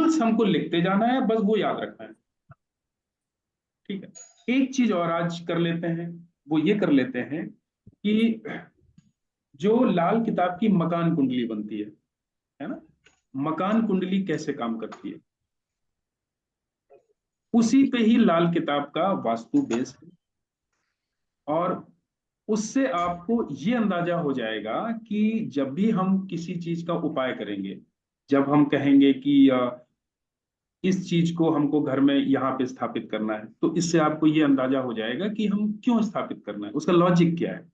Rules हमको लिखते जाना है, बस वो याद रखना है। ठीक है, एक चीज और आज कर लेते हैं, वो ये कर लेते हैं कि जो लाल किताब की मकान कुंडली बनती है ना, मकान कुंडली कैसे काम करती है, उसी पे ही लाल किताब का वास्तु बेस है। और उससे आपको ये अंदाजा हो जाएगा कि जब भी हम किसी चीज का उपाय करेंगे, जब हम कहेंगे कि इस चीज को हमको घर में यहाँ पे स्थापित करना है, तो इससे आपको ये अंदाजा हो जाएगा कि हम क्यों स्थापित करना है, उसका लॉजिक क्या है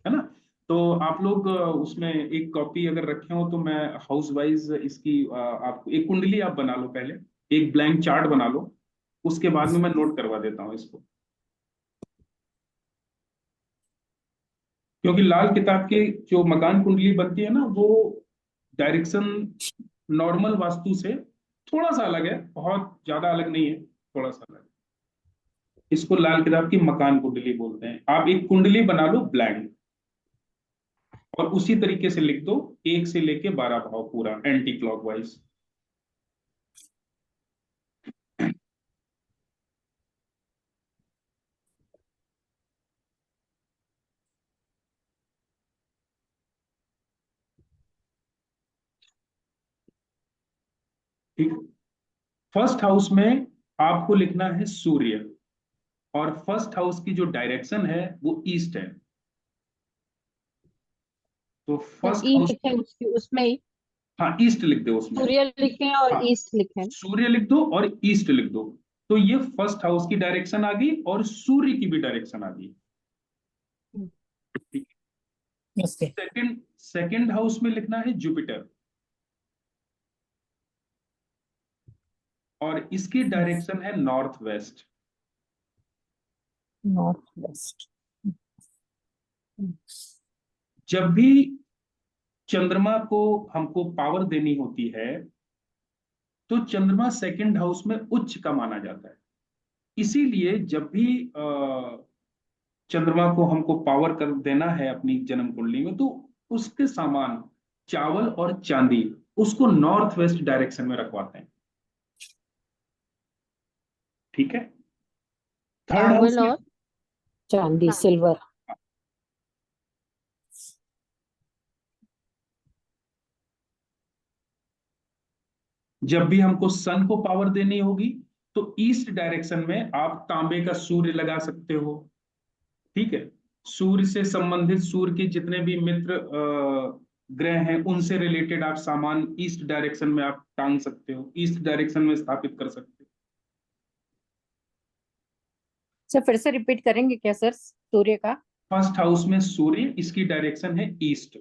ना। तो आप लोग उसमें एक कॉपी अगर रखे हो तो मैं हाउस वाइज इसकी आपको एक कुंडली आप बना लो पहले, एक ब्लैंक चार्ट बना लो, उसके बाद में मैं नोट करवा देता हूँ इसको। क्योंकि लाल किताब की जो मकान कुंडली बनती है ना, वो डायरेक्शन नॉर्मल वास्तु से थोड़ा सा अलग है, बहुत ज्यादा अलग नहीं है, थोड़ा सा अलग है। इसको लाल किताब की मकान कुंडली बोलते हैं। आप एक कुंडली बना लो ब्लैंक, और उसी तरीके से लिख दो 1 से लेके 12 भाव पूरा एंटी क्लॉकवाइज। ठीक, फर्स्ट हाउस में आपको लिखना है सूर्य, और फर्स्ट हाउस की जो डायरेक्शन है वो ईस्ट है। तो तो फर्स्ट ई हाउस, लिखे उसमें ही हाँ ईस्ट लिख दो उसमें। सूर्य लिखे और हाँ, ईस्ट लिखे। सूर्य लिख दो और ईस्ट लिख दो। तो ये फर्स्ट हाउस की डायरेक्शन आ गई और सूर्य की भी डायरेक्शन आ गई। ठीक ओके। है, सेकंड सेकंड हाउस में लिखना है जुपिटर, और इसकी डायरेक्शन है नॉर्थ वेस्ट। North west. जब भी चंद्रमा को हमको पावर देनी होती है, तो चंद्रमा सेकंड हाउस में उच्च का माना जाता है। इसीलिए जब भी चंद्रमा को हमको पावर कर देना है अपनी जन्म कुंडली में, तो उसके सामान चावल और चांदी उसको नॉर्थ वेस्ट डायरेक्शन में रखवाते हैं। ठीक है, थर्ड हाउस चावल में, और चांदी सिल्वर। जब भी हमको सन को पावर देनी होगी, तो ईस्ट डायरेक्शन में आप तांबे का सूर्य लगा सकते हो। ठीक है, सूर्य से संबंधित, सूर्य के जितने भी मित्र ग्रह हैं उनसे रिलेटेड आप सामान ईस्ट डायरेक्शन में आप टांग सकते हो, ईस्ट डायरेक्शन में स्थापित कर सकते हो। सर फिर से रिपीट करेंगे क्या सर सूर्य का? फर्स्ट हाउस में सूर्य, इसकी डायरेक्शन है ईस्ट।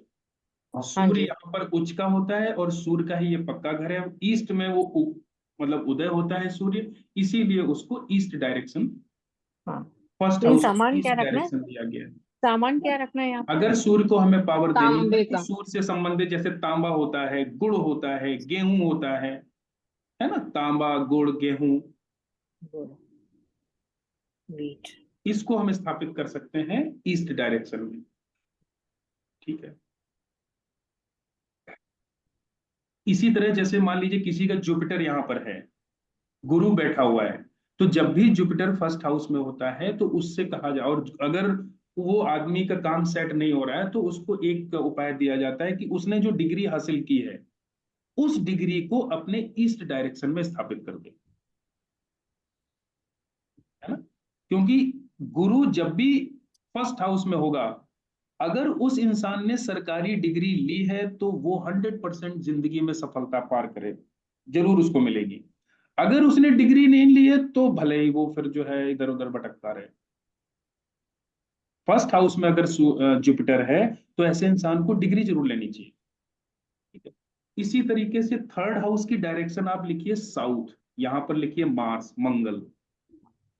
हाँ सूर्य जी। यहाँ पर उच्च का होता है और सूर्य का ही ये पक्का घर है। ईस्ट में वो मतलब उदय होता है सूर्य, इसीलिए उसको ईस्ट डायरेक्शन, हाँ, फर्स्ट लेकिन हाउस सामान क्या ईस्ट रखना है? डायरेक्शन दिया गया है। सामान क्या रखना है यहाँ पे? अगर सूर्य को हमें पावर देनी है तांबे तो का। सूर्य से संबंधित जैसे तांबा होता है, गुड़ होता है, गेहूं होता है ना, तांबा गुड़ गेहूं, वीट। इसको हम स्थापित कर सकते हैं ईस्ट डायरेक्शन में। ठीक है, इसी तरह जैसे मान लीजिए किसी का जुपिटर यहाँ पर है, गुरु बैठा हुआ है, तो जब भी जुपिटर फर्स्ट हाउस में होता है तो उससे कहा जाए, और अगर वो आदमी का काम सेट नहीं हो रहा है तो उसको एक उपाय दिया जाता है कि उसने जो डिग्री हासिल की है उस डिग्री को अपने ईस्ट डायरेक्शन में स्थापित कर दे, है ना। क्योंकि गुरु जब भी फर्स्ट हाउस में होगा, अगर उस इंसान ने सरकारी डिग्री ली है तो वो 100% जिंदगी में सफलता पार करे, जरूर उसको मिलेगी। अगर उसने डिग्री नहीं ली है तो भले ही वो फिर जो है इधर उधर भटकता रहे। फर्स्ट हाउस में अगर जुपिटर है तो ऐसे इंसान को डिग्री जरूर लेनी चाहिए। ठीक है, इसी तरीके से थर्ड हाउस की डायरेक्शन आप लिखिए साउथ, यहां पर लिखिए मार्स मंगल,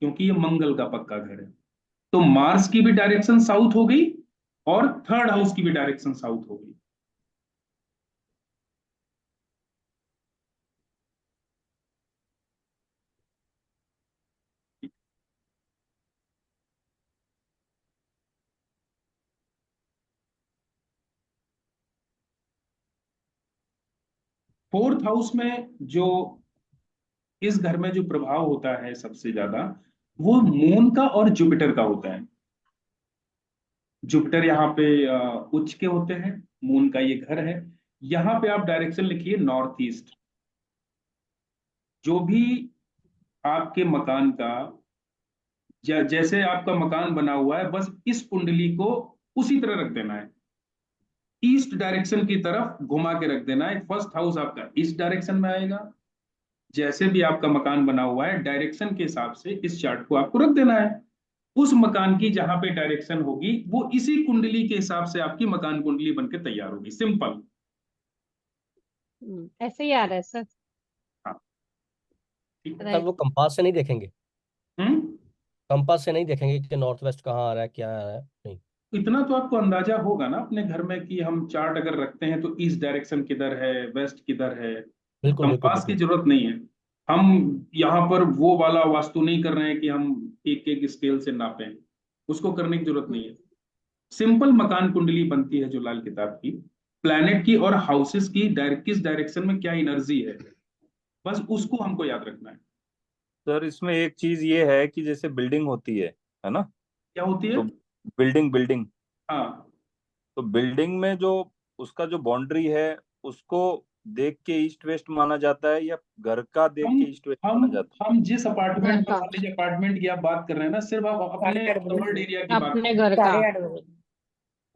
क्योंकि ये मंगल का पक्का घर है। तो मार्स की भी डायरेक्शन साउथ हो गई और थर्ड हाउस की भी डायरेक्शन साउथ हो गई। फोर्थ हाउस में जो इस घर में जो प्रभाव होता है सबसे ज्यादा, वो मून का और जुपिटर का होता है। जुपिटर यहाँ पे उच्च के होते हैं, मून का ये घर है। यहाँ पे आप डायरेक्शन लिखिए नॉर्थ ईस्ट। जो भी आपके मकान का, जैसे आपका मकान बना हुआ है, बस इस कुंडली को उसी तरह रख देना है, ईस्ट डायरेक्शन की तरफ घुमा के रख देना है। फर्स्ट हाउस आपका ईस्ट डायरेक्शन में आएगा। जैसे भी आपका मकान बना हुआ है, डायरेक्शन के हिसाब से इस चार्ट को आपको रख देना है। उस मकान की जहां पे डायरेक्शन होगी, वो इसी कुंडली के हिसाब से आपकी मकान कुंडली बनके तैयार होगी। सिंपल। ऐसे ही आ रहा है सर। हाँ, ठीक है। सर वो कंपास से नहीं देखेंगे? हम्म कंपास से नहीं देखेंगे कि नॉर्थ वेस्ट कहाँ आ रहा है, क्या आ रहा है? नहीं। इतना तो आपको अंदाजा होगा ना अपने घर में कि हम चार्ट अगर रखते हैं तो ईस्ट डायरेक्शन किधर है, वेस्ट किधर है। बिल्कुल बिल्कुल कंपास की बिल्कुल। जरूरत नहीं है। हम यहाँ पर वो वाला वास्तु नहीं कर रहे हैं कि हम एक एक स्केल से नापें, उसको करने की जरूरत नहीं है। सिंपल मकान कुंडली बनती है जो लाल किताब की, प्लैनेट की और हाउसेस की किस डायरेक्शन में क्या एनर्जी है, बस उसको हमको याद रखना है। सर इसमें एक चीज ये है कि जैसे बिल्डिंग होती है ना? क्या होती है? तो बिल्डिंग बिल्डिंग हाँ, तो बिल्डिंग में जो उसका जो बाउंड्री है, उसको देख के ईस्ट वेस्ट माना जाता है या घर का देख हम के ईस्ट वेस्ट हम माना जाता हम जिस अपार्टमेंट में, घर मान लीजिए अपार्टमेंट की आप बात कर रहे हैं ना, सिर्फ आप अपने कवर्ड एरिया की बात, अपने घर का।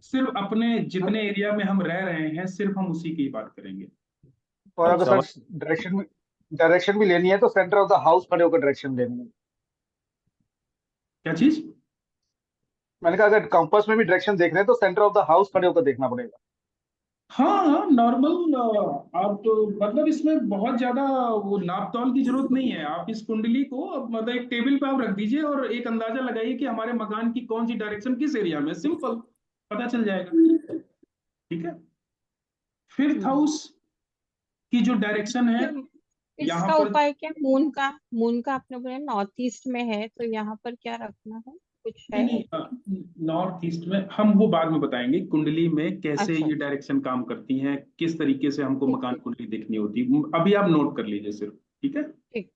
सिर्फ अपने जितने एरिया में हम रह रहे हैं, सिर्फ हम उसी की बात करेंगे। और है? अगर अच्छा, सर डायरेक्शन भी लेनी है तो सेंटर ऑफ द हाउस खड़े होकर डायरेक्शन लेनी है। क्या चीज? मैंने कहा अगर कंपास में भी डायरेक्शन देख रहे हैं तो सेंटर ऑफ द हाउस खड़े होकर देखना पड़ेगा। हाँ हाँ, नॉर्मल। आप मतलब इसमें बहुत ज्यादा वो नाप तौल की जरूरत नहीं है। आप इस कुंडली को मतलब एक टेबल पे आप रख दीजिए और एक अंदाजा लगाइए कि हमारे मकान की कौन सी डायरेक्शन किस एरिया में, सिंपल पता चल जाएगा। ठीक है। फिफ्थ हाउस की जो डायरेक्शन है, यहाँ इसका पर उपाय क्या? मून का आपने बोला नॉर्थ ईस्ट में है, तो यहाँ पर क्या रखना है? कुछ है? नहीं, नॉर्थ ईस्ट में हम वो बाद में बताएंगे, कुंडली में कैसे अच्छा, ये डायरेक्शन काम करती हैं, किस तरीके से हमको ठीक मकान ठीक कुंडली देखनी होती है। अभी आप नोट कर लीजिए सिर्फ। ठीक है। ठीक।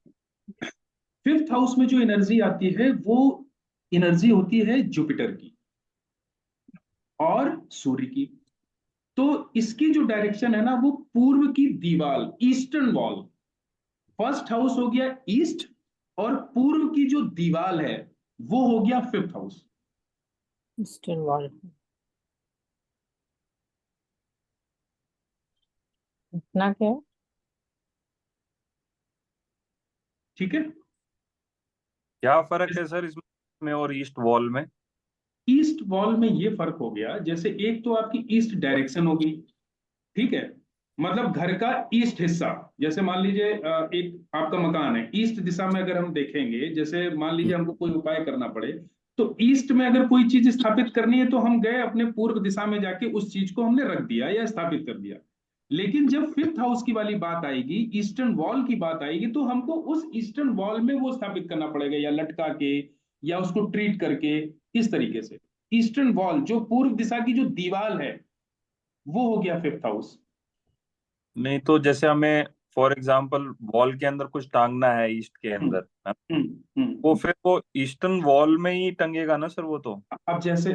फिफ्थ हाउस में जो एनर्जी आती है, वो एनर्जी होती है जुपिटर की और सूर्य की। तो इसकी जो डायरेक्शन है ना, वो पूर्व की दीवार, ईस्टर्न वॉल। फर्स्ट हाउस हो गया ईस्ट, और पूर्व की जो दीवार है वो हो गया फिफ्थ हाउस। Eastern wall. इतना क्या है? ठीक है। क्या फर्क है सर इसमें और ईस्ट वॉल में? ईस्ट वॉल में ये फर्क हो गया, जैसे एक तो आपकी ईस्ट डायरेक्शन होगी, ठीक है, मतलब घर का ईस्ट हिस्सा। जैसे मान लीजिए एक आपका मकान है, ईस्ट दिशा में अगर हम देखेंगे, जैसे मान लीजिए हमको कोई उपाय करना पड़े, तो ईस्ट में अगर कोई चीज स्थापित करनी है तो हम गए अपने पूर्व दिशा में जाके उस चीज को हमने रख दिया या स्थापित कर दिया। लेकिन जब फिफ्थ हाउस की वाली बात आएगी, ईस्टर्न वॉल की बात आएगी, तो हमको उस ईस्टर्न वॉल में वो स्थापित करना पड़ेगा, या लटका के, या उसको ट्रीट करके, इस तरीके से। ईस्टर्न वॉल जो पूर्व दिशा की जो दीवार है, वो हो गया फिफ्थ हाउस। नहीं तो जैसे हमें फॉर एग्जांपल वॉल के अंदर कुछ टांगना है ईस्ट के हम्म अंदर, है? हम्म। वो फिर वो ईस्टर्न वॉल में ही टंगेगा ना सर वो तो? अब जैसे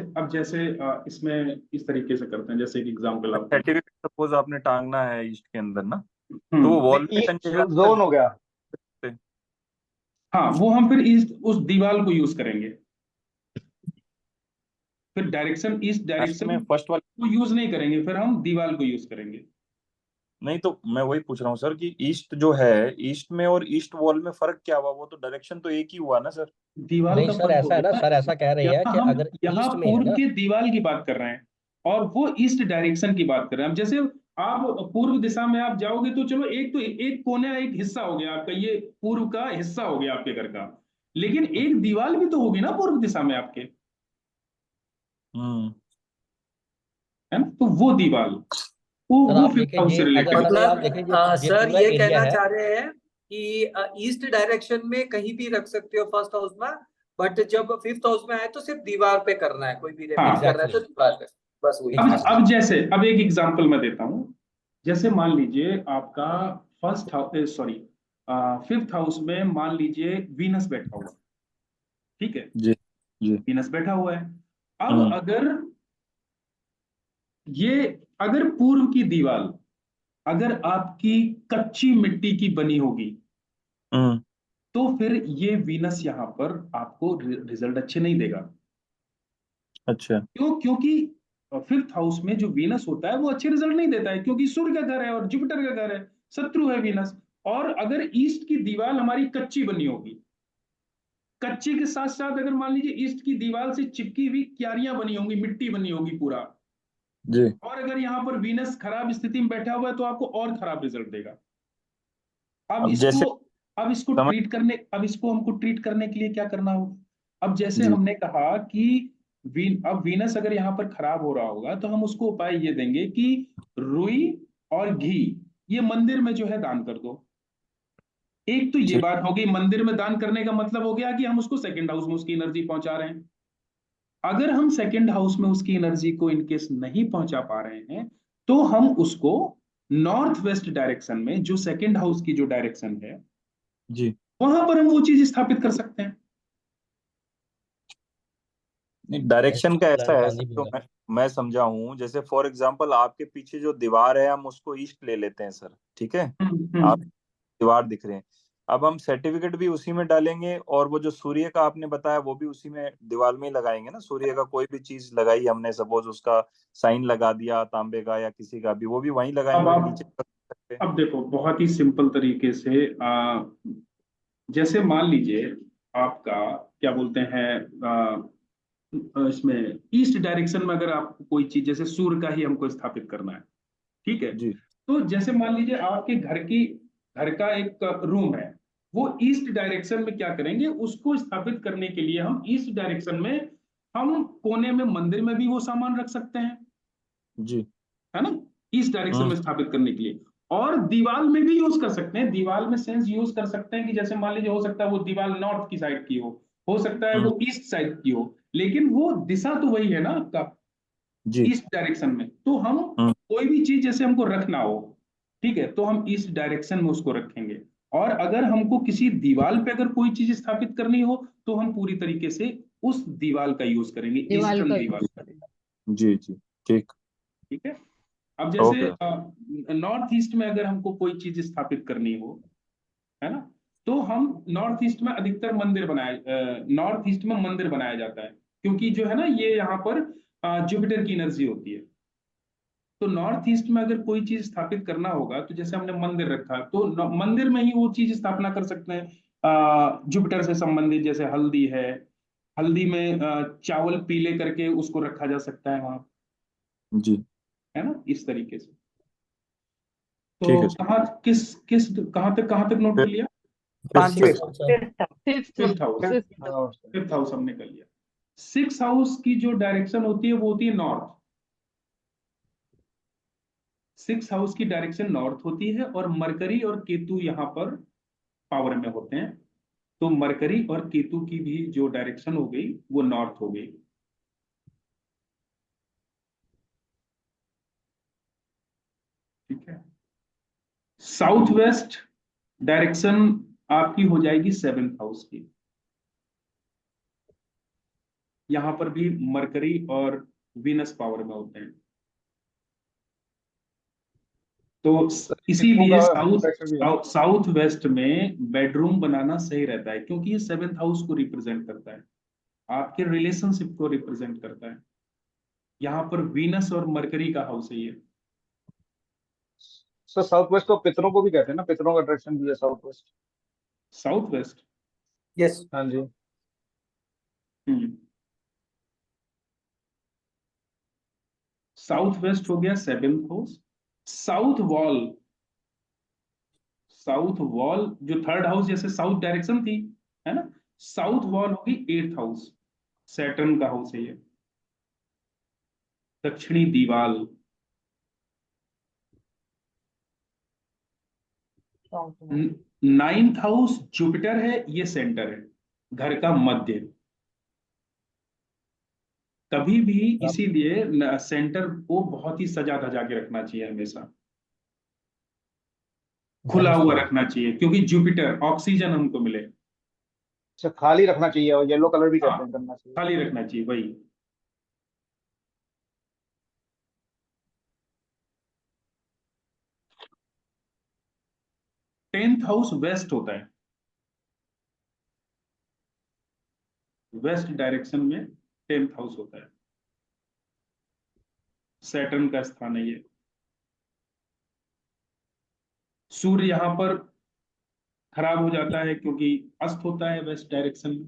इसमें इस तरीके से करते हैं, जैसे एक एग्जांपल आपको। सर्टिफिकेट सपोज आपने टांगना है ईस्ट के अंदर ना, तो वो हम्म वॉल में ईस्ट टंगेगा जोन हो गया। हाँ, वो हम फिर ईस्ट उस दीवार को यूज करेंगे। फिर डायरेक्शन, ईस्ट डायरेक्शन में फर्स्ट वाले। को यूज नहीं करेंगे, फिर हम दीवार को यूज करेंगे। नहीं तो मैं वही पूछ रहा हूँ सर कि ईस्ट जो है, ईस्ट में और ईस्ट वॉल में फर्क क्या हुआ? वो तो डायरेक्शन तो एक ही हुआ ना सर। दीवार नहीं का सर, फर्क हो ऐसा है ना, गया। सर ऐसा कह रही है यहाँ कि हम अगर यहाँ ईस्ट में है पूर्व ना। के दीवार की बात कर रहे हैं, और वो ईस्ट डायरेक्शन की बात कर रहे हैं। अब जैसे आप पूर्व दिशा में आप जाओगे, तो चलो एक तो एक कोने, एक हिस्सा हो गया आपका, ये पूर्व का हिस्सा हो गया आपके घर का, लेकिन एक दीवार भी तो होगी ना पूर्व दिशा में आपके, है ना? तो वो दीवार, सर वो आप फिफ्थ देखिए हाउस से ये, अगर रिलेटेड। सर ये आप मतलब देखें ये सर पूरा ये एरिया कहना है। चाह रहे हैं कि ईस्ट डायरेक्शन में कहीं भी रख सकते हो फर्स्ट हाउस में, बट जब फिफ्थ हाउस में आए तो सिर्फ दीवार पे करना है, कोई भी हाँ, रेमेडी कर रहा है तो एग्जैक्टली। दीवार पे, बस वही। अब जैसे अब एक एग्जांपल मैं देता हूँ। जैसे मान लीजिए आपका फिफ्थ हाउस में मान लीजिए वीनस बैठा हुआ, ठीक है, जी जी। वीनस बैठा हुआ है। अब हम्म अगर पूर्व की दीवार अगर आपकी कच्ची मिट्टी की बनी होगी, हम्म। तो फिर ये वीनस यहाँ पर आपको रिजल्ट अच्छे नहीं देगा। अच्छा। क्यों? क्योंकि फिफ्थ हाउस में जो वीनस होता है वो अच्छे रिजल्ट नहीं देता है, क्योंकि सूर्य का घर है और जुपिटर का घर है, शत्रु है वीनस। और अगर ईस्ट की दीवार हमारी कच्ची बनी होगी, कच्चे के साथ साथ अगर मान लीजिए ईस्ट की दीवार से चिपकी हुई क्यारियां बनी होंगी, मिट्टी बनी होगी पूरा, जी। और अगर यहाँ पर वीनस खराब स्थिति में बैठा हुआ है तो आपको और खराब रिजल्ट देगा। अब अब इसको जैसे अब इसको समझ। ट्रीट करने अब इसको हमको ट्रीट करने के लिए क्या करना होगा? अब जैसे जी हमने कहा कि अब वीनस अगर यहाँ पर खराब हो रहा होगा तो हम उसको उपाय ये देंगे कि रुई और घी ये मंदिर में जो है दान कर दो। एक तो ये ठीक। बात होगी, मंदिर में दान करने का मतलब हो गया कि हम उसको सेकंड हाउस में उसकी एनर्जी पहुंचा रहे हैं। अगर हम सेकंड हाउस में उसकी एनर्जी को इनकेस नहीं पहुंचा पा रहे हैं, तो हम उसको नॉर्थ वेस्ट डायरेक्शन में, जो सेकंड हाउस की जो डायरेक्शन है, जी। वहां पर हम वो चीज स्थापित कर सकते हैं। नहीं, डायरेक्शन का ऐसा है क्लैरिफाई सर, नहीं जो बोला। मैं समझा हूँ, जैसे फॉर एग्जांपल आपके पीछे जो दीवार है हम उसको ईस्ट ले लेते हैं सर, ठीक है। आप हम्म। दीवार दिख रहे हैं, अब हम सर्टिफिकेट भी उसी में डालेंगे और वो जो सूर्य का आपने बताया वो भी उसी में दीवार में ही लगाएंगे ना। सूर्य का कोई भी चीज लगाई हमने, सपोज उसका साइन लगा दिया तांबे का या किसी का भी, वो भी वहीं अब लगाएंगे नीचे आप कर सकते हैं। अब देखो बहुत ही सिंपल तरीके से, जैसे मान लीजिए आपका क्या बोलते हैं, इसमें ईस्ट डायरेक्शन में अगर आपको कोई चीज जैसे सूर्य का ही हमको स्थापित करना है, ठीक है, जी। तो जैसे मान लीजिए आपके घर का एक रूम है, वो ईस्ट डायरेक्शन में क्या करेंगे, उसको स्थापित करने के लिए हम ईस्ट डायरेक्शन में हम कोने में मंदिर में भी वो सामान रख सकते हैं, जी। है ना, ईस्ट डायरेक्शन हम्म में स्थापित करने के लिए। और दीवार में भी यूज कर सकते हैं, दीवार में सेंस यूज कर सकते हैं कि जैसे मान लीजिए हो सकता है वो दीवार नॉर्थ की साइड की हो सकता है हम्म। वो ईस्ट साइड की हो, लेकिन वो दिशा तो वही है ना आपका, जी। ईस्ट डायरेक्शन में। तो हम हम्म कोई भी चीज जैसे हमको रखना हो, ठीक है, तो हम ईस्ट डायरेक्शन में उसको रखेंगे। और अगर हमको किसी दीवार पे अगर कोई चीज स्थापित करनी हो, तो हम पूरी तरीके से उस दीवार का यूज करेंगे, दीवार ईस्टर्न का दीवार यूज का। करें। जी जी। ठीक। ठीक है। अब जैसे ओके। नॉर्थ ईस्ट में अगर हमको कोई चीज स्थापित करनी हो, है ना, तो हम नॉर्थ ईस्ट में अधिकतर नॉर्थ ईस्ट में मंदिर बनाया जाता है, क्योंकि जो है ना ये यहाँ पर जुपिटर की एनर्जी होती है। तो नॉर्थ ईस्ट में अगर कोई चीज स्थापित करना होगा, तो जैसे हमने मंदिर रखा, तो मंदिर में ही वो चीज स्थापना कर सकते हैं, जुपिटर से संबंधित, जैसे हल्दी है, हल्दी में चावल पीले करके उसको रखा जा सकता है वहां, जी। है ना, इस तरीके से। ठीक तो है सर। कहाँ तक नोट कर फिर लिया? पांचवे। Fifth fifth fifth house. Fifth fifth house हमने कर लिया। सिक्स हाउस की जो डायरेक्शन होती है वो होती है नॉर्थ। सिक्स हाउस की डायरेक्शन नॉर्थ होती है, और मरकरी और केतु यहाँ पर पावर में होते हैं। तो मरकरी और केतु की भी जो डायरेक्शन हो गई वो नॉर्थ हो गई। ठीक है। साउथ वेस्ट डायरेक्शन आपकी हो जाएगी सेवेंथ हाउस की। यहां पर भी मरकरी और वीनस पावर में होते हैं। तो केतुओं इसीलिए का साउथ डायरेक्शन भी है ना। साउथ वेस्ट में बेडरूम बनाना सही रहता है, क्योंकि ये सेवेंथ हाउस को रिप्रेजेंट करता है, आपके रिलेशनशिप को रिप्रेजेंट करता है। यहाँ पर वीनस और मरकरी का हाउस है ये। सर साउथ वेस्ट तो पितरों को भी कहते हैं ना, पितरों का डायरेक्शन भी है south west. South west. Yes. हाँ जी। हम्म। साउथ वेस्ट हो गया seventh house. South wall south wall जो थर्ड हाउस, जैसे साउथ डायरेक्शन थी, है ना, साउथ वॉल होगी एट्थ हाउस, सैटर्न का हाउस है ये, दक्षिणी दीवाल। नाइन्थ हाउस जुपिटर है, ये सेंटर है, घर का मध्य। कभी भी इसीलिए सेंटर को बहुत ही सजा धजा के रखना चाहिए हमेशा। खुला हुआ understood. रखना चाहिए, क्योंकि जुपिटर ऑक्सीजन हमको मिले। अच्छा, खाली रखना चाहिए, और येलो कलर भी कहते हाँ, हैं करना चाहिए। खाली रखना चाहिए, वही। टेंथ हाउस वेस्ट होता है, वेस्ट डायरेक्शन में टेंथ हाउस होता है, सैटर्न का स्थान है ये। सूर्य यहां पर खराब हो जाता है क्योंकि अस्त होता है वेस्ट डायरेक्शन में।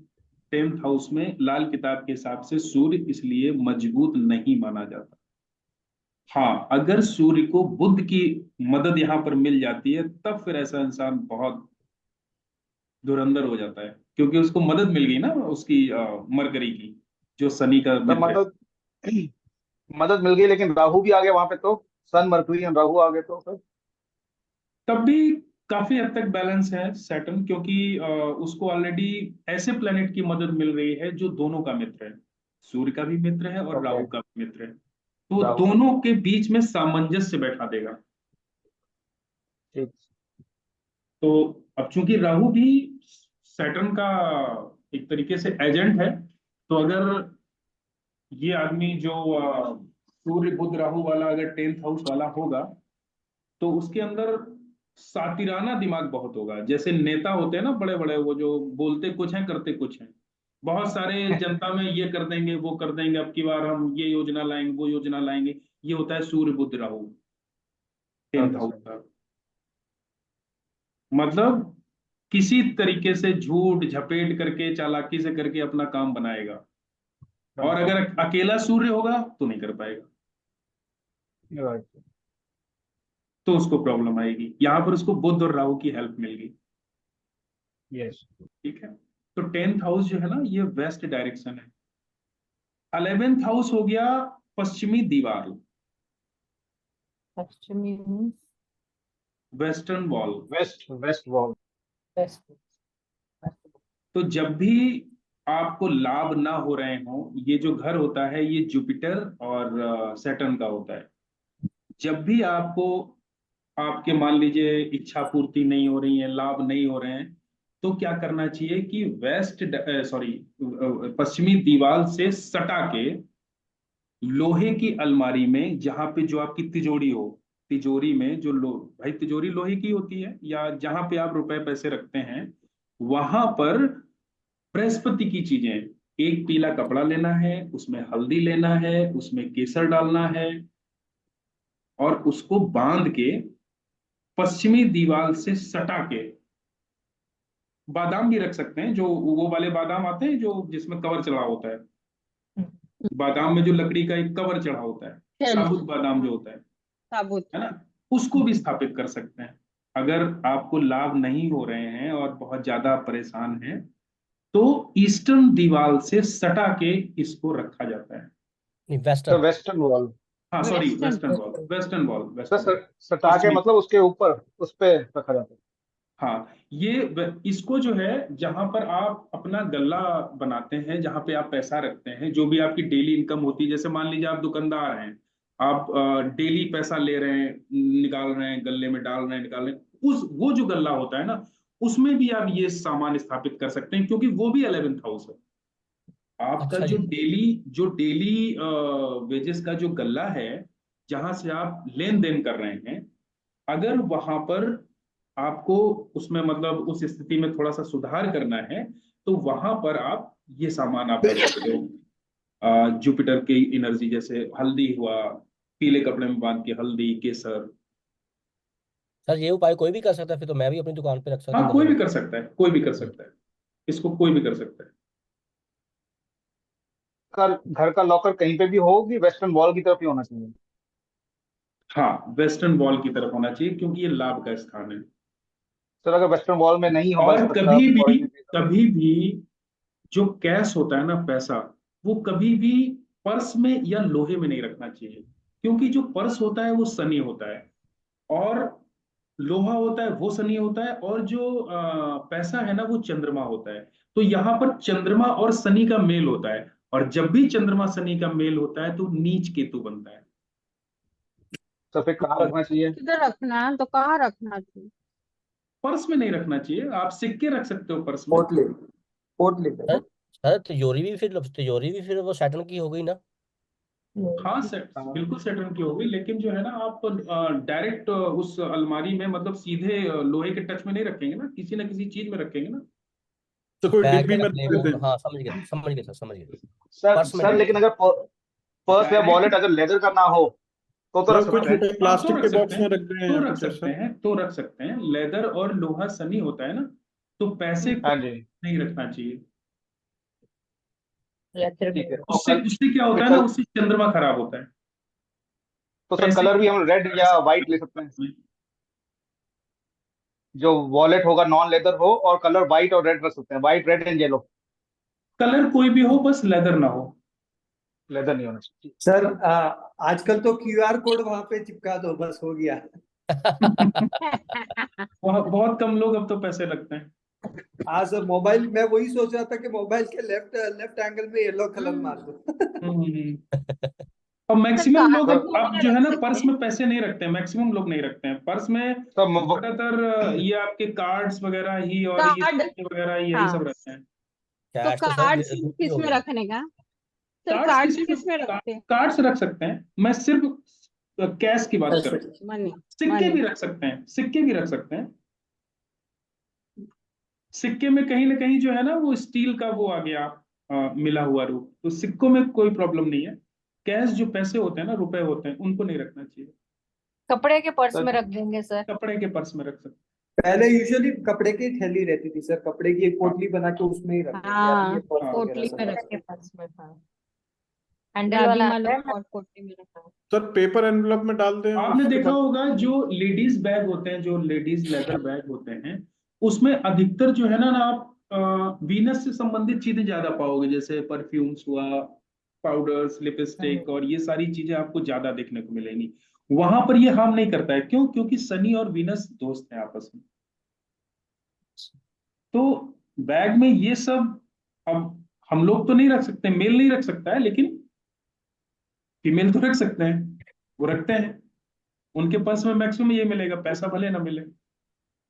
टेंथ हाउस में लाल किताब के हिसाब से सूर्य इसलिए मजबूत नहीं माना जाता। हाँ, अगर सूर्य को बुध की मदद यहां पर मिल जाती है तब फिर ऐसा इंसान बहुत धुरंधर हो जाता है, क्योंकि उसको मदद मिल गई ना उसकी मरकरी की, जो शनि का तब मित्र है। मदद मदद मिल गई, लेकिन राहु भी आ गया वहां पे, तो सन मरकरी और राहु आ गए तो फिर तब भी काफी हद तक बैलेंस है सैटर्न, क्योंकि उसको ऑलरेडी ऐसे प्लेनेट की मदद मिल रही है जो दोनों का मित्र है, सूर्य का भी मित्र है और ओके, राहु का भी मित्र है, तो वो राहु का भी। दोनों के बीच में सामंजस्य बैठा देगा। ठीक। तो अब चूंकि राहु भी सैटर्न का एक तरीके से एजेंट है, तो अगर ये आदमी जो सूर्य बुध राहु वाला अगर टेंथ हाउस वाला होगा, तो उसके अंदर सातिराना दिमाग बहुत होगा। जैसे नेता होते हैं ना बड़े बड़े, वो जो बोलते कुछ हैं करते कुछ हैं, बहुत सारे जनता में ये कर देंगे वो कर देंगे, अब की बार हम ये योजना लाएंगे वो योजना लाएंगे। ये होता है सूर्य बुध राहु टेंथ हाउस अच्छा, का। मतलब किसी तरीके से झूठ झपेट करके चालाकी से करके अपना काम बनाएगा, और अगर अकेला सूर्य होगा तो नहीं कर पाएगा, राइट। तो उसको प्रॉब्लम आएगी। यहां पर उसको बुध और राहु की हेल्प मिल गई। यस। ठीक है, तो टेंथ हाउस जो है ना ये वेस्ट डायरेक्शन है। 11th हाउस हो गया पश्चिमी दीवार, पश्चिमी means western wall. West west wall. west. तो जब भी आपको लाभ ना हो रहे हो, ये जो घर होता है ये जुपिटर और सैटर्न का होता है। जब भी आपको आपके मान लीजिए इच्छा पूर्ति नहीं हो रही है, लाभ नहीं हो रहे हैं, तो क्या करना चाहिए कि वेस्ट सॉरी पश्चिमी दीवार से सटा के लोहे की अलमारी में, जहां पे जो आपकी तिजोरी हो, तिजोरी में जो भाई तिजोरी लोहे की होती है, या जहां पे आप रुपए पैसे रखते हैं, वहां पर बृहस्पति की चीजें, एक पीला कपड़ा लेना है, उसमें हल्दी लेना है, उसमें केसर डालना है, और उसको बांध के पश्चिमी दीवार से सटा के, बादाम भी रख सकते हैं, जो वो वाले बादाम आते हैं जो जिसमें कवर चढ़ा होता है, बादाम में जो लकड़ी का एक कवर चढ़ा होता है, शेल्फ, साबुत बादाम जो होता साबुत। है ना, उसको भी स्थापित कर सकते हैं। अगर आपको लाभ नहीं हो रहे हैं और बहुत ज्यादा परेशान हैं, तो ईस्टर्न दीवार से सटा के इसको रखा जाता है। नहीं, तो वेस्टर्न। Western wall. हाँ sorry, western, western wall, western wall, तो वेस्टर्न वॉल, सटा के पश्चिमी। मतलब उसके ऊपर उस पे रखा जाता है। हाँ, इसको जो है जहां पर आप अपना गल्ला बनाते हैं, जहां पे आप पैसा रखते हैं, जो भी आपकी डेली इनकम होती है, जैसे मान लीजिए आप दुकानदार हैं, आप डेली पैसा ले रहे हैं, निकाल रहे हैं, गल्ले में डाल रहे हैं, निकाल रहे हैं, उस वो जो गल्ला होता है ना, उसमें भी आप ये सामान स्थापित कर सकते हैं, क्योंकि वो भी 11th हाउस है। आपका अच्छा जो जी। डेली वेजेस का जो गल्ला है, जहां से आप लेन देन कर रहे हैं, अगर वहां पर आपको उसमें मतलब उस स्थिति में थोड़ा सा सुधार करना है, तो वहां पर आप ये सामान आप कर सकते हो। जुपिटर की एनर्जी, जैसे हल्दी हुआ, पीले कपड़े में बांध के हल्दी, केसर। सर ये उपाय कोई भी कर सकता है, फिर तो मैं भी अपनी दुकान पे रख सकता हूँ हाँ, कोई भी गले कर सकता है, कोई भी कर सकता है, इसको कोई भी कर सकता है। घर का लॉकर कहीं पे भी होगी, वेस्टर्न वॉल की तरफ ही होना चाहिए। हाँ, वेस्टर्न वॉल की तरफ होना चाहिए, क्योंकि ये लाभ का स्थान है। सर अगर वेस्टर्न वॉल में नहीं हो बन और सकता फॉरेन में भी तो। कभी भी जो कैश होता है ना, पैसा, वो कभी भी पर्स में या लोहे में नहीं रखना चाहिए, क्योंकि जो पर्स होता है वो शनि होता है, और लोहा होता है वो शनि होता है, और जो पैसा है ना वो चंद्रमा होता है। तो यहाँ पर चंद्रमा और शनि का मेल होता है, और जब भी चंद्रमा शनि का मेल होता है तो नीच केतु बनता है। फिर कहाँ तो रखना चाहिए? किधर रखना है तो कहाँ रखना चाहिए? पर्स में नहीं रखना चाहिए। आप सिक्के रख सकते हो पर्स में। पोटली पोटली पे। सर सर तिजोरी भी फिर वो सैटर्न की हो गई ना। हाँ सेट, बिल्कुल सेटल की होगी, लेकिन जो है ना आप डायरेक्ट उस अलमारी में मतलब सीधे लोहे के टच में नहीं रखेंगे ना, किसी ना किसी चीज में रखेंगे ना। तो कोई बैग डिब्बी में में रख ले रख लेते वो, हैं। हाँ समझ गए सर, समझ गए। सर पर्स में सर नहीं लेकिन रखेंगे। अगर पर्स या वॉलेट अगर लेदर का ना हो तो रख मतलब कोई सकते हैं। छोटे हाँ तो प्लास्टिक रख के सकते बॉक्स में हैं, रख दें तो या रख कुछ सकते ऐसा। हैं, तो रख सकते हैं। लेदर और लोहा सनी होता है ना, तो पैसे को हाँ जी, नहीं रखना चाहिए। लेदर ठीक में। है। और उससे उससे क्या होता फिर है ना, उससे चंद्रमा खराब होता है। तो सर पैसे कलर भी हम रेड या पैसे व्हाइट ले सकते हैं। जो वॉलेट होगा नॉन लेदर हो और कलर व्हाइट और रेड रख सकते हैं, white red and yellow. Colour कोई भी हो, बस लेदर ना हो। लेदर नहीं होना चाहिए। सर आजकल तो QR कोड वहां पे चिपका दो, बस हो गया। बहुत कम लोग अब तो पैसे लगते हैं। आज मोबाइल, मैं वही सोच रहा था कि मोबाइल के लेफ्ट एंगल में येलो कलर मार दो। और मैक्सिमम लोग सर अब जो है ना पर्स में पैसे नहीं रखते हैं, मैक्सिमम लोग नहीं रखते हैं पर्स में। सर ज्यादातर ये आपके कार्ड्स वगैरह ही और ये कार्ड, सिक्के वगैरह यही हाँ, सब रहते हैं। तो कैश तो सर कार्ड्स गुप्त ही किस हो में गया। रखने का? सर कार्ड्स कार्ड्स किसी किस में में रखते हैं? कार्ड्स रख सकते हैं, मैं सिर्फ कैश की बात कर रहा हूँ। मनी, सिक्के भी मनी। रख सकते हैं, सिक्के भी रख सकते हैं। सिक्के में कहीं ना कहीं जो है ना वो स्टील का वो आ गया मिला हुआ रूप, तो सिक्कों में कोई प्रॉब्लम नहीं है। कैश जो पैसे होते हैं ना, रुपए होते हैं, उनको नहीं रखना चाहिए। कपड़े के पर्स में सर रख देंगे सर। कपड़े के पर्स में रख सकते पहले यूजुअली कपड़े की थैली रहती थी सर, कपड़े की एक हैं। पोटली बना के उसमें ही रखते थे, अभी ये हाँ, पर्स हाँ वगैरह पोटली सब में आ कपड़े गए। के पर्स में, हाँ। हैंडल दादी वाला माँ आता है लोग ना। और पोटली में रखा है। सर पेपर एनवलप में डाल दें आपने उसके देखा बाद। होगा जो लेडीज बैग होते हैं, जो लेडीज लेदर बैग होते हैं, उसमें अधिकतर जो है ना आप वीनस से संबंधित चीजें ज्यादा पाओगे, जैसे परफ्यूम्स हुआ, पाउडर्स, लिपस्टिक और ये सारी चीजें आपको ज्यादा देखने को मिलेंगी। वहां पर ये हार्म नहीं करता है, क्यों? क्योंकि सनी और वीनस दोस्त हैं आपस में। तो बैग में ये सब अब हम लोग तो नहीं रख सकते, मेल नहीं रख सकता है, लेकिन फीमेल तो रख सकते हैं, वो रखते हैं। उनके पर्स में मैक्सिमम ये मिलेगा, पैसा भले ना मिले।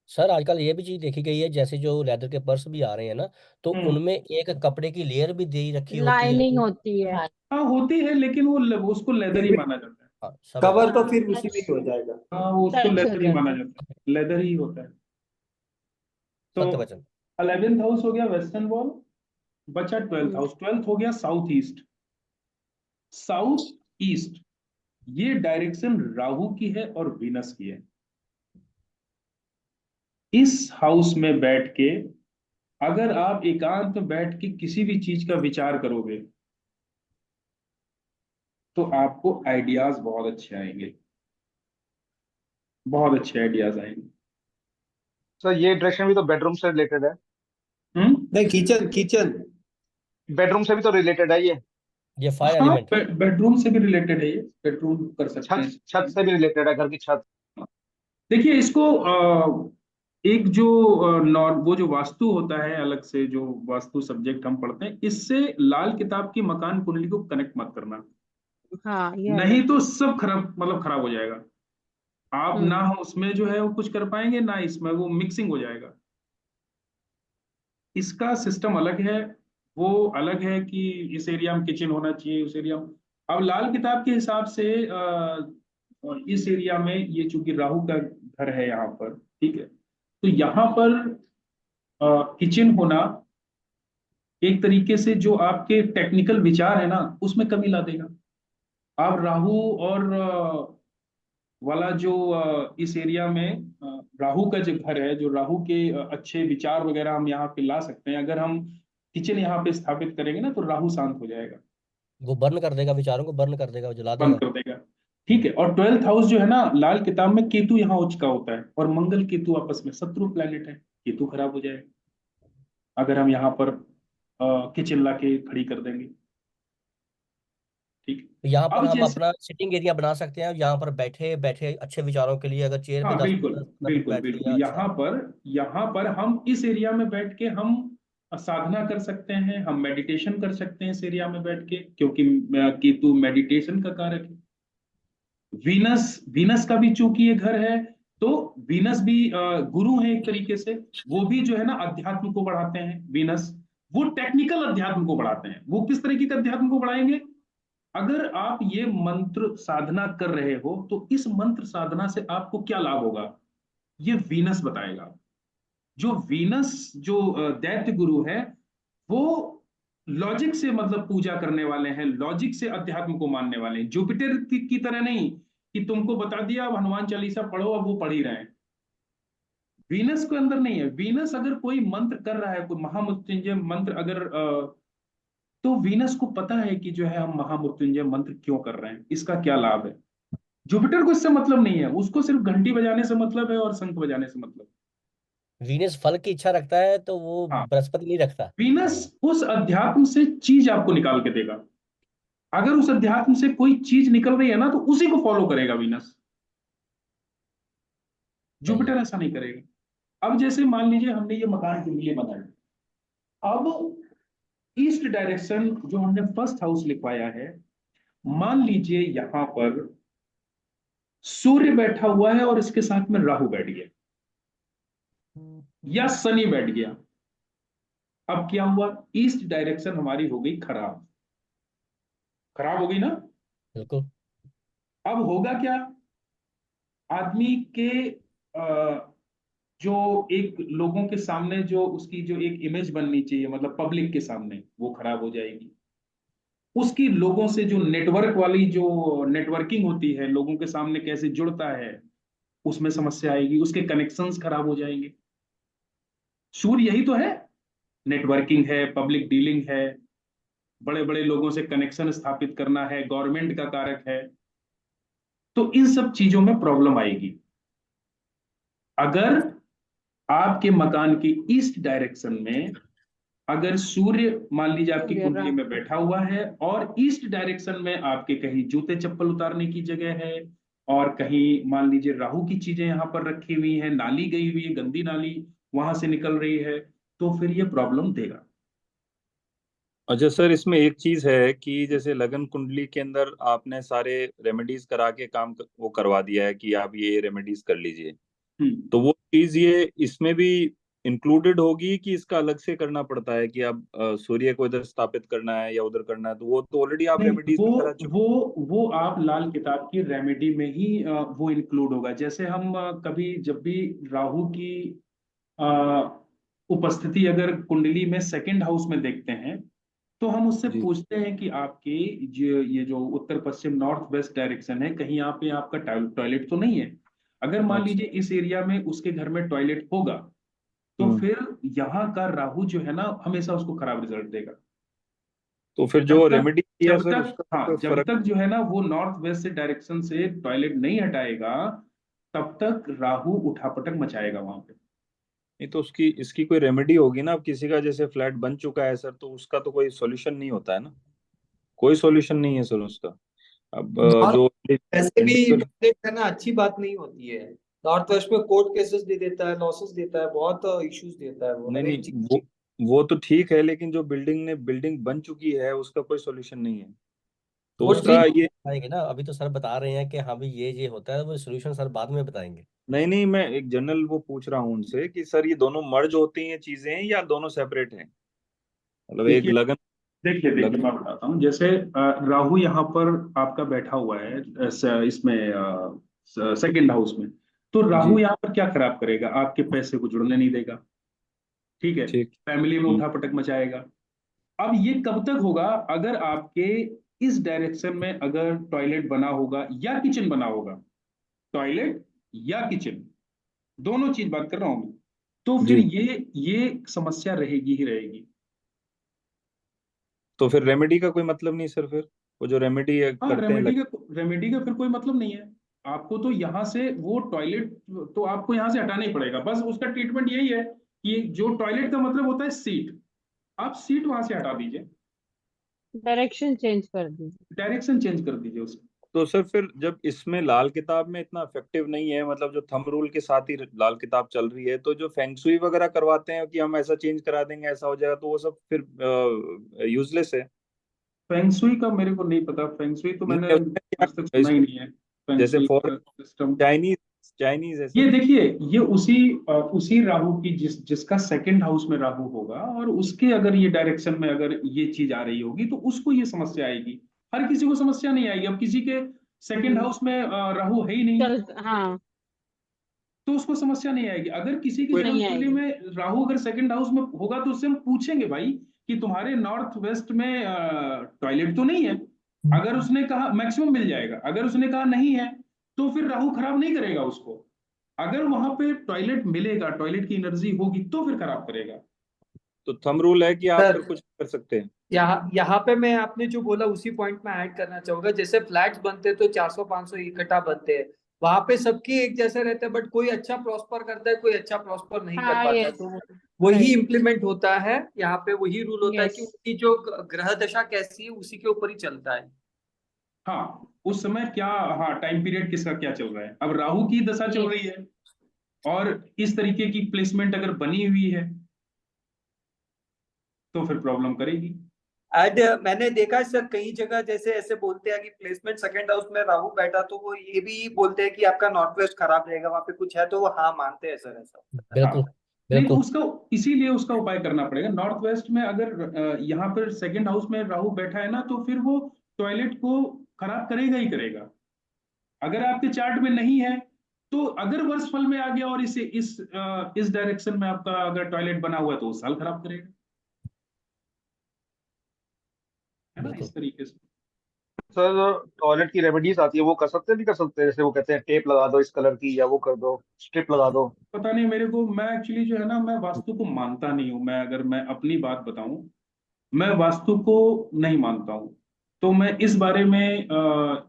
सर आजकल ये भी चीज देखी गई है, जैसे जो लेदर के पर्स भी आ रहे हैं ना, तो हम्म। उनमें एक कपड़े की लेयर भी दे रखी होती है लाइनिंग तो। होती है। हाँ। हाँ होती है, लेकिन वो उसको लेदर ही फिर भी माना जाता है। हाँ समझ कवर गया। तो हाँ, फिर उसी में ही हो जाएगा। हाँ वो उसको टच हो लेदर ही जाता माना है। जाता है, लेदर ही होता है। तो सत्य वचन। 11th हाउस हो गया वेस्टर्न वॉल, बचा 12th हम्म, हाउस। 12th हो गया साउथ ईस्ट। साउथ ईस्ट ये डायरेक्शन राहु की है और वीनस की है। इस हाउस में बैठ के अगर आप एकांत में बैठ के किसी भी चीज का विचार करोगे तो आपको आइडियाज बहुत अच्छे आएंगे, बहुत अच्छे आइडियाज आएंगे। सर ये डायरेक्शन भी तो बेडरूम से रिलेटेड है। नहीं, किचन किचन। बेडरूम से भी तो रिलेटेड है ये फायर हाँ एलिमेंट है। बेडरूम से भी रिलेटेड है, ये बेडरूम कर सकते छत हैं। छत से भी रिलेटेड है, घर की छत। देखिए इसको एक जो वो जो वास्तु होता है, अलग से जो वास्तु सब्जेक्ट हम पढ़ते हैं, इससे लाल किताब की मकान कुंडली को कनेक्ट मत करना, हाँ, ये नहीं अलग तो है। सब खराब, मतलब खराब हो जाएगा। आप ना हम्म, उसमें जो है वो कुछ कर पाएंगे, ना इसमें, वो मिक्सिंग हो जाएगा। इसका सिस्टम अलग है। वो अलग है कि इस एरिया में किचन होना चाहिए, उस एरिया में। अब लाल किताब के हिसाब से इस एरिया में ये चूंकि राहु का घर है यहाँ पर, ठीक है, तो यहाँ पर किचन होना एक तरीके से जो आपके टेक्निकल विचार है ना उसमें कमी ला देगा। आप राहु और वाला जो इस एरिया में राहु का जो घर है, जो राहु के अच्छे विचार वगैरह हम यहाँ पे ला सकते हैं। अगर हम किचन यहाँ पे स्थापित करेंगे ना तो राहु शांत हो जाएगा, वो बर्न कर देगा, विचारों को बर्न कर देगा, जला बंद देगा। कर देगा। ठीक है। और 12th हाउस जो है ना लाल किताब में केतु यहाँ उच्च का होता है, और मंगल केतु आपस में शत्रु प्लेनेट है, केतु खराब हो जाएगा अगर हम यहाँ पर किचन ला के खड़ी कर देंगे। ठीक तो यहाँ है। पर अब हम जैसे अपना सिटिंग एरिया बना सकते हैं, यहाँ पर बैठे बैठे अच्छे विचारों के लिए, अगर चेयर पे हाँ दस बिल्कुल, दस 15 मिनट बिल्कुल बैठ बिल्कुल, लिया, अच्छा। यहाँ पर हम इस एरिया में बैठ के हम साधना कर सकते हैं, हम मेडिटेशन कर सकते हैं इस एरिया में बैठ के, क्योंकि केतु मेडिटेशन का कारक है। वीनस वीनस का भी चूंकि ये घर है, तो वीनस भी गुरु है एक तरीके से, वो भी जो है ना अध्यात्म को बढ़ाते हैं। वीनस वो टेक्निकल अध्यात्म को बढ़ाते हैं। वो किस तरीके के अध्यात्म को बढ़ाएंगे? अगर आप ये मंत्र साधना कर रहे हो तो इस मंत्र साधना से आपको क्या लाभ होगा, ये वीनस बताएगा। जो वीनस जो दैत्य गुरु है, वो लॉजिक से मतलब पूजा करने वाले हैं, लॉजिक से अध्यात्म को मानने वाले हैं। जुपिटर की तरह नहीं कि तुमको बता दिया अब हनुमान चालीसा पढ़ो, अब वो पढ़ ही रहे हैं। वीनस के अंदर नहीं है। वीनस अगर कोई मंत्र कर रहा है, कोई महामृत्युंजय मंत्र अगर तो वीनस को पता है कि जो है हम महामृत्युंजय मंत्र क्यों कर रहे हैं, इसका क्या लाभ है। जुपिटर को इससे मतलब नहीं है, उसको सिर्फ घंटी बजाने से मतलब है और शंख बजाने से मतलब। वीनस फल की इच्छा रखता है तो वो हाँ, बृहस्पति नहीं रखता। वीनस उस अध्यात्म से चीज आपको निकाल के देगा। अगर उस अध्यात्म से कोई चीज निकल रही है ना तो उसी को फॉलो करेगा वीनस। सही जुपिटर है। ऐसा नहीं करेगा। अब जैसे मान लीजिए हमने ये मकान के लिए बनाया, अब ईस्ट डायरेक्शन जो हमने फर्स्ट हाउस लिखवाया है, मान लीजिए यहां पर सूर्य बैठा हुआ है और इसके साथ में राहु बैठ गया या शनि बैठ गया। अब क्या हुआ, ईस्ट डायरेक्शन हमारी हो गई खराब। खराब हो गई ना। बिल्कुल। अब होगा क्या, आदमी के जो एक लोगों के सामने जो उसकी जो एक इमेज बननी चाहिए, मतलब पब्लिक के सामने, वो खराब हो जाएगी। उसकी लोगों से जो नेटवर्क वाली जो नेटवर्किंग होती है, लोगों के सामने कैसे जुड़ता है, उसमें समस्या आएगी। उसके कनेक्शंस खराब हो जाएंगे। सूर्य यही तो है, नेटवर्किंग है, पब्लिक डीलिंग है, बड़े बड़े लोगों से कनेक्शन स्थापित करना है, गवर्नमेंट का कारक है। तो इन सब चीजों में प्रॉब्लम आएगी अगर आपके मकान की ईस्ट डायरेक्शन में अगर सूर्य मान लीजिए आपकी सूर्य कुंडली राहु। में बैठा हुआ है और ईस्ट डायरेक्शन में आपके कहीं जूते चप्पल उतारने की जगह है, और कहीं मान लीजिए राहु की चीजें यहां पर रखी हुई है, नाली गई हुई है, गंदी नाली वहां से निकल रही है, तो फिर ये प्रॉब्लम देगा। अच्छा सर, इसमें एक चीज है कि जैसे लगन कुंडली के अंदर आपने सारे रेमेडीज करा के वो करवा दिया है कि आप ये रेमेडीज कर लीजिए, तो वो चीज ये इसमें भी इंक्लूडेड होगी कि इसका अलग से करना पड़ता है कि अब सूर्य को इधर स्थापित करना है या उधर करना है, तो वो तो ऑलरेडी आप नहीं, रेमेडीज वो में करा चुके। वो आप लाल किताब की रेमेडी में ही वो इंक्लूड होगा। जैसे हम कभी जब भी राहु की अ, उपस्थिति अगर कुंडली में सेकंड हाउस में देखते हैं, तो हम उससे जी पूछते हैं कि आपके ये जो उत्तर पश्चिम नॉर्थ वेस्ट डायरेक्शन है, कहीं यहाँ पे आपका टॉयलेट तो नहीं है। अगर मान अच्छा। लीजिए इस एरिया में उसके घर में टॉयलेट होगा, तो हम्म। फिर यहाँ का राहु जो है ना हमेशा उसको खराब रिजल्ट देगा। तो फिर जब जो तक रेमेडी किया जब सर तक उसका हाँ, कोई जब फर्क? तक जो है ना वो नॉर्थ वेस्ट से डायरेक्शन से टॉयलेट नहीं हटाएगा, तब तक राहु उठापटक मचाएगा वहां पे। नहीं तो उसकी इसकी कोई रेमेडी होगी ना। अब किसी का जैसे फ्लैट बन चुका है सर, तो उसका तो कोई सॉल्यूशन नहीं होता है ना। कोई सॉल्यूशन नहीं है सर उसका। अब नॉर्थ जो वैसे भी इंडिविजुअल, मैनेज करना अच्छी बात नहीं होती है। नॉर्थ वेस्ट में कोर्ट केसेस दे देता है, लॉसेस देता है, बहुत इश्यूज देता है वो नहीं हर एक नहीं, चीज। वो तो ठीक है, लेकिन जो बिल्डिंग बन चुकी है उसका कोई सॉल्यूशन नहीं है, तो वो उसका ट्रिक ये। बताएंगे ना, अभी तो सर बता रहे हैं कि हाँ भाई ये होता है, वो सोल्यूशन सर बाद में बताएंगे। नहीं नहीं, मैं एक जनरल वो पूछ रहा हूँ उनसे कि सर ये दोनों मर्ज होती हैं चीजें या दोनों सेपरेट हैं? मतलब एक देखिए लगन देखिए देखिए लगन मैं बताता हूँ। जैसे राहु यहाँ पर आपका बैठा हुआ है इसमें सेकंड हाउस में, तो राहु जी यहाँ पर क्या खराब करेगा, आपके पैसे को जुड़ने नहीं देगा। ठीक है, ठीक। फैमिली में हम्म। उठापटक मचाएगा। अब ये कब तक होगा, अगर आपके इस डायरेक्शन में अगर टॉयलेट बना होगा या किचन बना होगा, टॉयलेट या किचन, दोनों चीज बात कर रहा हूं मैं, तो फिर जी, ये समस्या रहेगी ही रहेगी। तो फिर रेमेडी का कोई मतलब नहीं सर, फिर वो जो रेमेडी हाँ, करते हैं रेमेडी का फिर कोई मतलब नहीं है। आपको तो यहाँ से वो टॉयलेट तो आपको यहाँ से हटाना ही पड़ेगा। बस उसका ट्रीटमेंट यही है कि जो टॉयलेट का मतलब होता है सीट, आप सीट वहां से हटा दीजिए, डायरेक्शन चेंज कर दीजिए। डायरेक्शन चेंज कर दीजिए उसका। तो सर फिर जब इसमें लाल किताब में इतना इफेक्टिव नहीं है, मतलब जो थंब रूल के साथ ही लाल किताब चल रही है, तो जो फेंगशुई वगैरह करवाते हैं कि हम ऐसा चेंज करा देंगे ऐसा हो जाएगा, तो वो सब फिर यूजलेस है। फेंगसुई का मेरे को नहीं पता। फेंगसुई तो मैंने नहीं, उसमें आज तक सुना ही नहीं है, जैसे फेंगसुई फॉर का सिस्टम। चाइनीज चाइनीज है ये सर। देखिए, ये उसी राहु की जिसका सेकंड हाउस में राहु होगा और उसके अगर ये डायरेक्शन में अगर ये चीज आ रही होगी तो उसको ये समस्या आएगी। हर किसी को समस्या नहीं आएगी। अब किसी के सेकंड हाउस में राहु है ही नहीं चल हाँ तो उसको समस्या नहीं आएगी। अगर किसी की कोई जन्म नहीं कुंडली आएगी। में राहु अगर सेकंड हाउस में होगा तो उससे हम पूछेंगे भाई कि तुम्हारे नॉर्थ वेस्ट में टॉयलेट तो नहीं है। अगर उसने कहा मैक्सिमम मिल जाएगा, अगर उसने कहा नहीं है तो फिर राहु खराब नहीं करेगा उसको। अगर वहां पे टॉयलेट मिलेगा, टॉयलेट की एनर्जी होगी तो फिर खराब करेगा। तो थंब रूल है कि आप सर फिर कुछ कर सकते हैं। यहाँ पे मैं आपने जो बोला उसी पॉइंट में ऐड करना चाहूंगा। जैसे फ्लैट्स बनते हैं तो 400-500 इकट्ठा बनते हैं, वहां पे सबके एक जैसे रहते हैं, बट कोई अच्छा प्रॉस्पर करता है, कोई अच्छा प्रॉस्पर नहीं कर हाँ पाता। यस तो वही राइट इम्प्लीमेंट होता है यहाँ पे, वही रूल होता है कि यस उनकी जो ग्रह दशा कैसी है उसी के ऊपर ही चलता है। हाँ, उस समय क्या, हाँ टाइम पीरियड किसका क्या चल रहा है। अब राहु की दशा चल यस रही है और इस तरीके की प्लेसमेंट अगर बनी हुई है तो फिर प्रॉब्लम करेगी। एंड मैंने देखा है सर कई जगह जैसे ऐसे बोलते हैं कि प्लेसमेंट सेकंड हाउस में राहु बैठा तो वो ये भी बोलते हैं कि आपका नॉर्थ वेस्ट खराब रहेगा, वहां पे कुछ है, तो वो हाँ मानते हैं सर ऐसा। हाँ, बिल्कुल नहीं तो बिल्कुल। उसका इसीलिए उसका उपाय करना पड़ेगा। नॉर्थ वेस्ट में अगर यहाँ पर सेकंड हाउस में राहु बैठा है ना तो फिर वो टॉयलेट को खराब करेगा ही करेगा। अगर आपके चार्ट में नहीं है तो अगर वर्षफल में आ गया और इस डायरेक्शन में आपका अगर टॉयलेट बना हुआ है तो उस साल खराब करेगा, है ना, बिल्कुल इस तरीके से। सर टॉयलेट की रेमेडीज आती है, वो कर सकते हैं नहीं कर सकते? जैसे वो कहते हैं टेप लगा दो इस कलर की, या वो कर दो, स्ट्रिप लगा दो। पता नहीं मेरे को, मैं एक्चुअली जो है ना, मैं वास्तु को मानता नहीं हूँ। मैं अगर मैं अपनी बात बताऊं, मैं वास्तु को नहीं मानता हूँ। तो मैं इस बारे में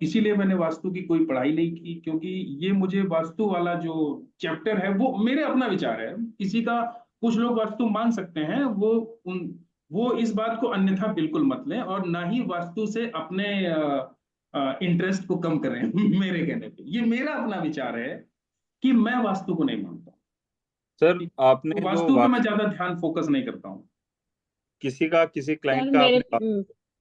इसीलिए मैंने वास्तु की कोई पढ़ाई नहीं की, क्योंकि ये मुझे वास्तु वाला जो चैप्टर है वो मेरे अपना विचार है किसी का। कुछ लोग वास्तु मान सकते हैं, वो इस बात को अन्यथा बिल्कुल मत लें और ना ही वास्तु से अपने इंटरेस्ट को कम करें। मेरे कहने पे ये मेरा अपना विचार है कि मैं वास्तु को नहीं मानता। सर ठीक? तो आपने जो वास्तु पे मैं ज्यादा ध्यान फोकस नहीं करता हूँ। किसी क्लाइंट सर का मेरे आपने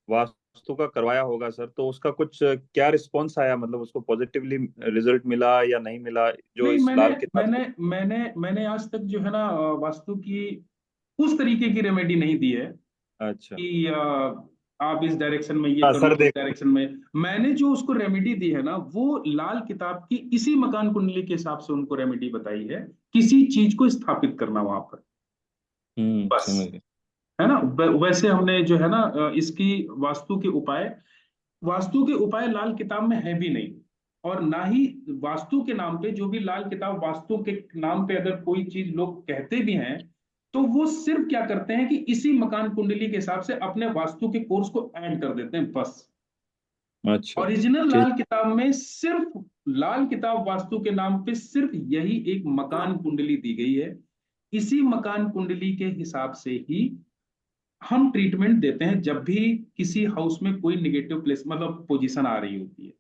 वास्तु का करवाया होगा सर, तो उसका कुछ क्या रिस्पॉन्स आया, मतलब उसको पॉजिटिवली रिजल्ट मिला या नहीं मिला जो नहीं, इस मैंने लाल किताब मैंने के। मैंने मैंने आज तक जो है ना वास्तु की उस तरीके की रेमेडी नहीं दी है अच्छा। कि आप इस डायरेक्शन में ये हाँ कर लो, सर इस देखो। डायरेक्शन में। मैंने जो उसको रेमेडी दी है ना वो लाल किताब की इसी मकान कुंडली के हिसाब से उनको रेमेडी बताई है, किसी चीज को स्थापित करना वहां पर, बस। समझ गए। है ना, वैसे हमने जो है ना इसकी वास्तु के उपाय लाल किताब में है भी नहीं। और ना ही वास्तु के नाम पे, जो भी लाल किताब वास्तु के नाम पे अगर कोई चीज लोग कहते भी हैं तो वो सिर्फ क्या करते हैं कि इसी मकान कुंडली के हिसाब से अपने वास्तु के कोर्स को ऐड कर देते हैं, बस। अच्छा। ओरिजिनल ठीक। लाल किताब में सिर्फ लाल किताब वास्तु के नाम पे सिर्फ यही एक मकान कुंडली दी गई है। इसी मकान कुंडली के हिसाब से ही हम ट्रीटमेंट देते हैं जब भी किसी हाउस में कोई निगेटिव प्लेस मतलब पोजीशन आ रही होती है।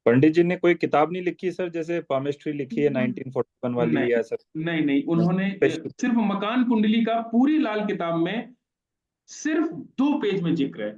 पंडित जी ने कोई किताब नहीं लिखी सर, जैसे पामिस्ट्री लिखी है 1941 वाली नहीं या सर? नहीं नहीं, उन्होंने सिर्फ मकान कुंडली का पूरी लाल किताब में सिर्फ 2 पेज में जिक्र है